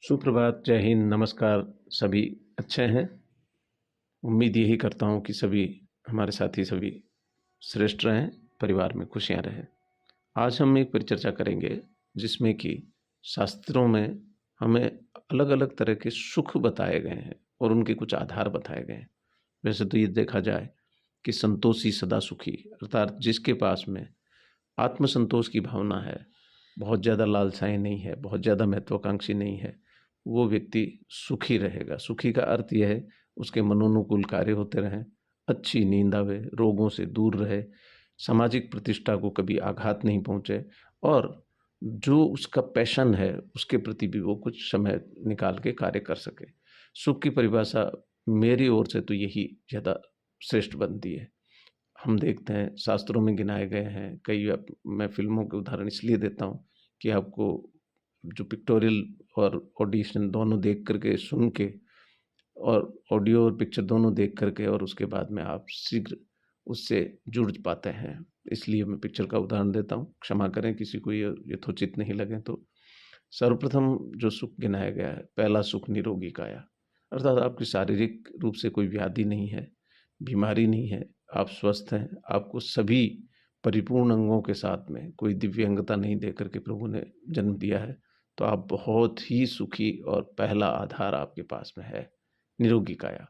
सुप्रभात, जय हिंद, नमस्कार। सभी अच्छे हैं? उम्मीद यही करता हूँ कि सभी हमारे साथी सभी श्रेष्ठ रहें, परिवार में खुशियाँ रहें। आज हम एक परिचर्चा करेंगे जिसमें कि शास्त्रों में हमें अलग-अलग तरह के सुख बताए गए हैं और उनके कुछ आधार बताए गए हैं। वैसे तो ये देखा जाए कि संतोषी सदा सुखी, अर्थात जिसके पास में आत्मसंतोष की भावना है, बहुत ज़्यादा लालसाएँ नहीं है, बहुत ज़्यादा महत्वाकांक्षी नहीं है, वो व्यक्ति सुखी रहेगा। सुखी का अर्थ ये है उसके मनोनुकूल कार्य होते रहें, अच्छी नींद आवे, रोगों से दूर रहे, सामाजिक प्रतिष्ठा को कभी आघात नहीं पहुँचे और जो उसका पैशन है उसके प्रति भी वो कुछ समय निकाल के कार्य कर सके। सुख की परिभाषा मेरी ओर से तो यही ज़्यादा श्रेष्ठ बनती है। हम देखते हैं शास्त्रों में गिनाए गए हैं कई। अब मैं फ़िल्मों के उदाहरण इसलिए देता हूँ कि आपको जो पिक्टोरियल और ऑडिशन दोनों देख कर के, सुन के और ऑडियो और पिक्चर दोनों देख कर के और उसके बाद में आप शीघ्र उससे जुड़ पाते हैं। इसलिए मैं पिक्चर का उदाहरण देता हूँ, क्षमा करें किसी को ये यथोचित नहीं लगे तो। सर्वप्रथम जो सुख गिनाया गया है, पहला सुख निरोगी काया, अर्थात आपकी शारीरिक रूप से कोई व्याधि नहीं है, बीमारी नहीं है, आप स्वस्थ हैं, आपको सभी परिपूर्ण अंगों के साथ में कोई दिव्यांगता नहीं दे करके प्रभु ने जन्म दिया है, तो आप बहुत ही सुखी और पहला आधार आपके पास में है, निरोगी काया।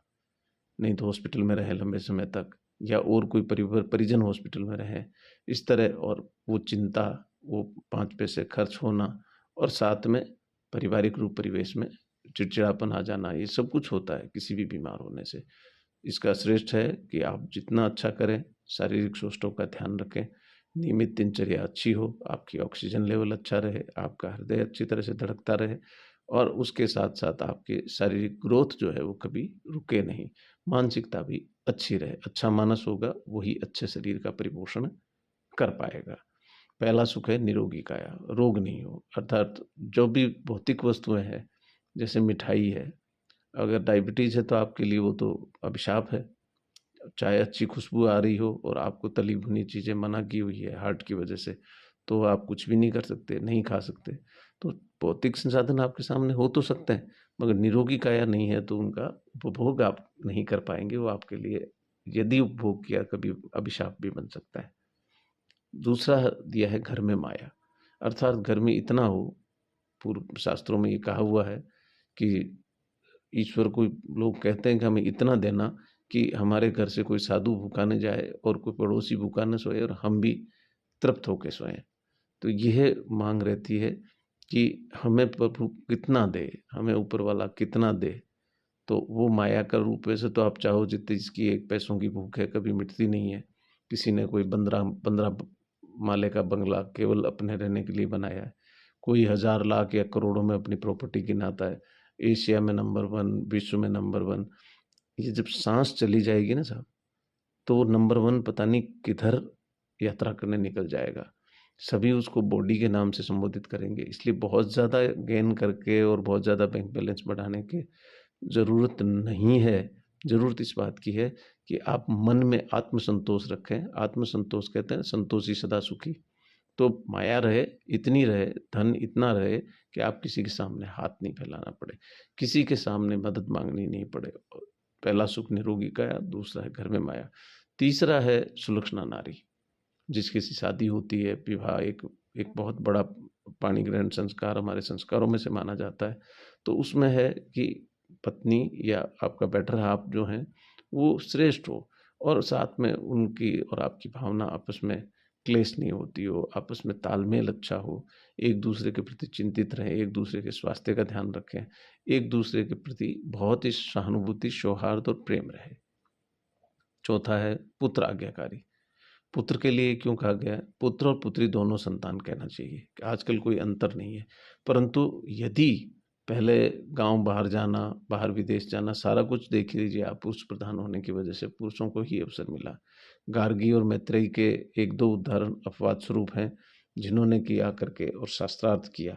नहीं तो हॉस्पिटल में रहे लंबे समय तक या और कोई परिजन हॉस्पिटल में रहे, इस तरह और वो चिंता, वो 5 पैसे खर्च होना और साथ में पारिवारिक रूप परिवेश में चिड़चिड़ापन आ जाना, ये सब कुछ होता है किसी भी बीमार होने से। इसका श्रेष्ठ है कि आप जितना अच्छा करें, शारीरिक स्वास्थ्य का ध्यान रखें, नियमित दिनचर्या अच्छी हो, आपकी ऑक्सीजन लेवल अच्छा रहे, आपका हृदय अच्छी तरह से धड़कता रहे और उसके साथ-साथ आपके शारीरिक ग्रोथ जो है वो कभी रुके नहीं, मानसिकता भी अच्छी रहे। अच्छा मानस होगा, वही अच्छे शरीर का परिपोषण कर पाएगा। पहला सुख है निरोगी काया, रोग नहीं हो, अर्थात जो भी भौतिक वस्तुएँ हैं, जैसे मिठाई है, अगर डायबिटीज़ है तो आपके लिए वो तो अभिशाप है। चाहे अच्छी खुशबू आ रही हो और आपको तली भुनी चीज़ें मना की हुई है हार्ट की वजह से, तो आप कुछ भी नहीं कर सकते, नहीं खा सकते। तो भौतिक संसाधन आपके सामने हो तो सकते हैं, मगर निरोगी काया नहीं है तो उनका उपभोग आप नहीं कर पाएँगे। वो आपके लिए यदि उपभोग किया कभी अभिशाप भी बन सकता है। दूसरा दिया है घर में माया, अर्थात घर में इतना हो, पूर्व शास्त्रों में ये कहा हुआ है कि ईश्वर को लोग कहते हैं कि हमें इतना देना कि हमारे घर से कोई साधु भूखा न जाए और कोई पड़ोसी भूखा न सोए और हम भी तृप्त होके सोएं। तो यह मांग रहती है कि हमें प्रभु कितना दे, हमें ऊपर वाला कितना दे। तो वो माया का रूप, वैसे तो आप चाहो जितनी जिसकी 1 पैसों की भूख है कभी मिटती नहीं है। किसी ने कोई 15 माले का बंगला केवल अपने रहने के लिए बनाया है। कोई हज़ार लाख या करोड़ों में अपनी प्रॉपर्टी गिनाता है। एशिया में नंबर 1, विश्व में नंबर 1। ये जब साँस चली जाएगी ना साहब, तो वो नंबर 1 पता नहीं किधर यात्रा करने निकल जाएगा। सभी उसको बॉडी के नाम से संबोधित करेंगे। इसलिए बहुत ज़्यादा गेन करके और बहुत ज़्यादा बैंक बैलेंस बढ़ाने की ज़रूरत नहीं है। ज़रूरत इस बात की है कि आप मन में आत्मसंतोष रखें। आत्मसंतोष कहते हैं संतोषी सदा सुखी। तो माया रहे, इतनी रहे, धन इतना रहे कि आप किसी के सामने हाथ नहीं फैलाना पड़े, किसी के सामने मदद माँगनी नहीं पड़े। पहला सुख निरोगी काया, दूसरा है घर में माया, तीसरा है सुलक्षणा नारी। जिसकी सी शादी होती है, विवाह एक एक बहुत बड़ा पाणी ग्रहण संस्कार हमारे संस्कारों में से माना जाता है। तो उसमें है कि पत्नी या आपका बेटर हाल्फ जो हैं, वो श्रेष्ठ हो और साथ में उनकी और आपकी भावना आपस में क्लेश नहीं होती हो, आपस में तालमेल अच्छा हो, एक-दूसरे के प्रति चिंतित रहें, एक-दूसरे के स्वास्थ्य का ध्यान रखें, एक-दूसरे के प्रति बहुत ही सहानुभूति, सौहार्द और प्रेम रहे। चौथा है पुत्र आज्ञाकारी। पुत्र के लिए क्यों कहा गया है? पुत्र और पुत्री दोनों संतान कहना चाहिए। आजकल कोई अंतर नहीं है। परंतु यदि पहले गाँव बाहर जाना, बाहर विदेश जाना, सारा कुछ देख लीजिए आप, पुरुष प्रधान होने की वजह से पुरुषों को ही अवसर मिला। गार्गी और मैत्रेयी के 1-2 उदाहरण अपवाद स्वरूप हैं, जिन्होंने कि आकर के और शास्त्रार्थ किया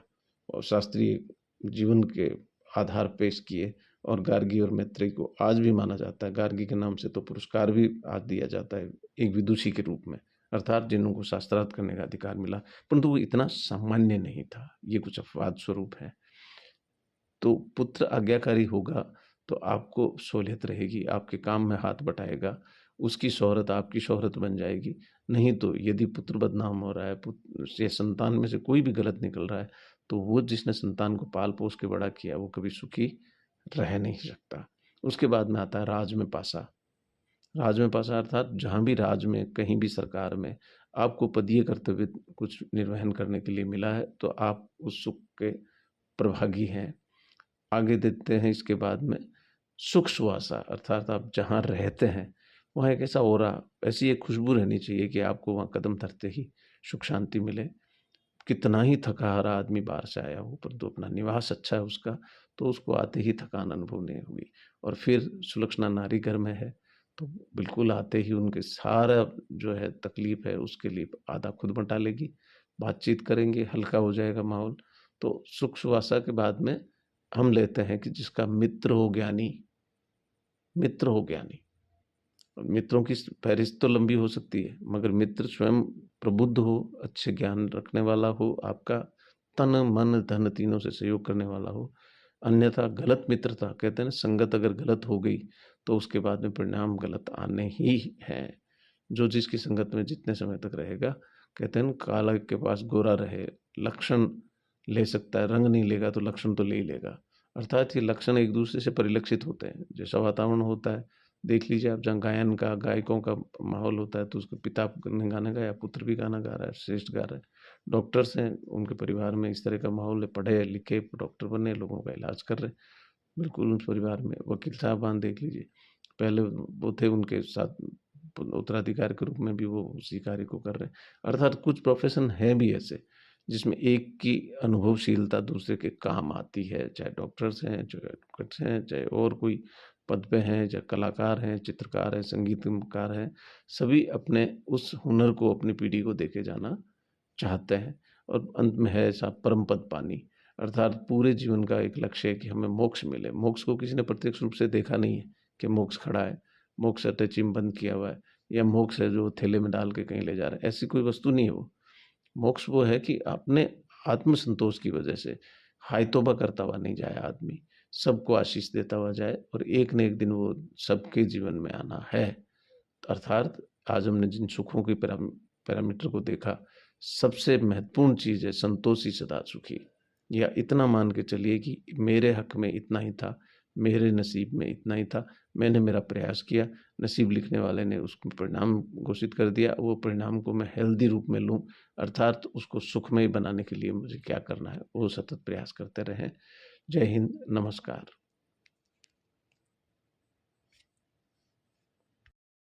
और शास्त्रीय जीवन के आधार पेश किए और गार्गी और मैत्रेयी को आज भी माना जाता है। गार्गी के नाम से तो पुरस्कार भी आज दिया जाता है, एक विदुषी के रूप में, अर्थात जिनको शास्त्रार्थ करने का अधिकार मिला, परंतु वो इतना सामान्य नहीं था। ये कुछ अपवाद स्वरूप है। तो पुत्र आज्ञाकारी होगा तो आपको सहूलियत रहेगी, आपके काम में हाथ बटाएगा, उसकी शोहरत आपकी शोहरत बन जाएगी। नहीं तो यदि पुत्र बदनाम हो रहा है, पुत्र या संतान में से कोई भी गलत निकल रहा है, तो वो जिसने संतान को पाल पोस के बड़ा किया वो कभी सुखी रह नहीं सकता। उसके बाद में आता है राज में पासा। राज में पासा अर्थात जहाँ भी राज में, कहीं भी सरकार में आपको पदीय कर्तव्य कुछ निर्वहन करने के लिए मिला है, तो आप उस सुख के प्रभागी हैं। आगे देखते हैं इसके बाद में सुख सुवासा, अर्थात आप जहाँ रहते हैं वहाँ एक ऐसा ऑरा, ऐसी एक खुशबू रहनी चाहिए कि आपको वहाँ कदम धरते ही सुख शांति मिले। कितना ही थका हारा आदमी बाहर से आया हो, परंतु अपना निवास अच्छा है उसका, तो उसको आते ही थकान अनुभव नहीं हुई। और फिर सुलक्षणा नारी घर में है, तो बिल्कुल आते ही उनके सारा जो है तकलीफ है उसके लिए आधा खुद बटा लेगी, बातचीत करेंगे, हल्का हो जाएगा माहौल। तो सुख सुवासा के बाद में हम लेते हैं कि जिसका मित्र हो ज्ञानी, मित्र हो ज्ञानी। मित्रों की फहरिस्त तो लंबी हो सकती है, मगर मित्र स्वयं प्रबुद्ध हो, अच्छे ज्ञान रखने वाला हो, आपका तन मन धन तीनों से सहयोग करने वाला हो। अन्यथा गलत मित्रता, कहते हैं ना, संगत अगर गलत हो गई तो उसके बाद में परिणाम गलत आने ही हैं। जो जिसकी संगत में जितने समय तक रहेगा, कहते हैं ना, काला के पास गोरा रहे, लक्षण ले सकता है, रंग नहीं लेगा तो लक्षण तो ले ही लेगा। अर्थात ये लक्षण एक दूसरे से परिलक्षित होते हैं। जैसा वातावरण होता है, देख लीजिए आप, जहाँ गायन का, गायकों का माहौल होता है तो उसके पिता ने गाना गाया, पुत्र भी गाना गा रहा है, श्रेष्ठ गा रहा है। डॉक्टर्स हैं, उनके परिवार में इस तरह का माहौल है, पढ़े लिखे डॉक्टर बने, लोगों का इलाज कर रहे हैं। बिल्कुल उस परिवार में वकील साहबान देख लीजिए, पहले वो थे, उनके साथ उत्तराधिकारी के रूप में भी वो उसी कार्य को कर रहे हैं। अर्थात कुछ प्रोफेशन हैं भी ऐसे जिसमें एक की अनुभवशीलता दूसरे के काम आती है, चाहे डॉक्टर्स हैं, चाहे एडवोकेट्स हैं, चाहे और कोई पद पे हैं, चाहे कलाकार हैं, चित्रकार हैं, संगीतकार हैं, सभी अपने उस हुनर को अपनी पीढ़ी को देके जाना चाहते हैं। और अंत में है ऐसा परम पद पानी, अर्थात पूरे जीवन का एक लक्ष्य है कि हमें मोक्ष मिले। मोक्ष को किसी ने प्रत्यक्ष रूप से देखा नहीं है कि मोक्ष खड़ा है, मोक्ष अटैचिंग बंद किया हुआ है, या मोक्ष है जो थैले में डाल के कहीं ले जा रहा है, ऐसी कोई वस्तु नहीं है वो। मोक्ष वो है कि अपने आत्मसंतोष की वजह से हाय तौबा करता हुआ नहीं जाए आदमी, सबको आशीष देता हुआ जाए, और एक न एक दिन वो सबके जीवन में आना है। अर्थात आज हमने जिन सुखों के पैरामीटर को देखा, सबसे महत्वपूर्ण चीज है संतोषी सदा सुखी। या इतना मान के चलिए कि मेरे हक में इतना ही था, मेरे नसीब में इतना ही था, मैंने मेरा प्रयास किया, नसीब लिखने वाले ने उसको परिणाम घोषित कर दिया, वो परिणाम को मैं हेल्दी रूप में लूँ, अर्थात उसको सुखमय बनाने के लिए मुझे क्या करना है वो सतत प्रयास करते रहें। जय हिंद, नमस्कार।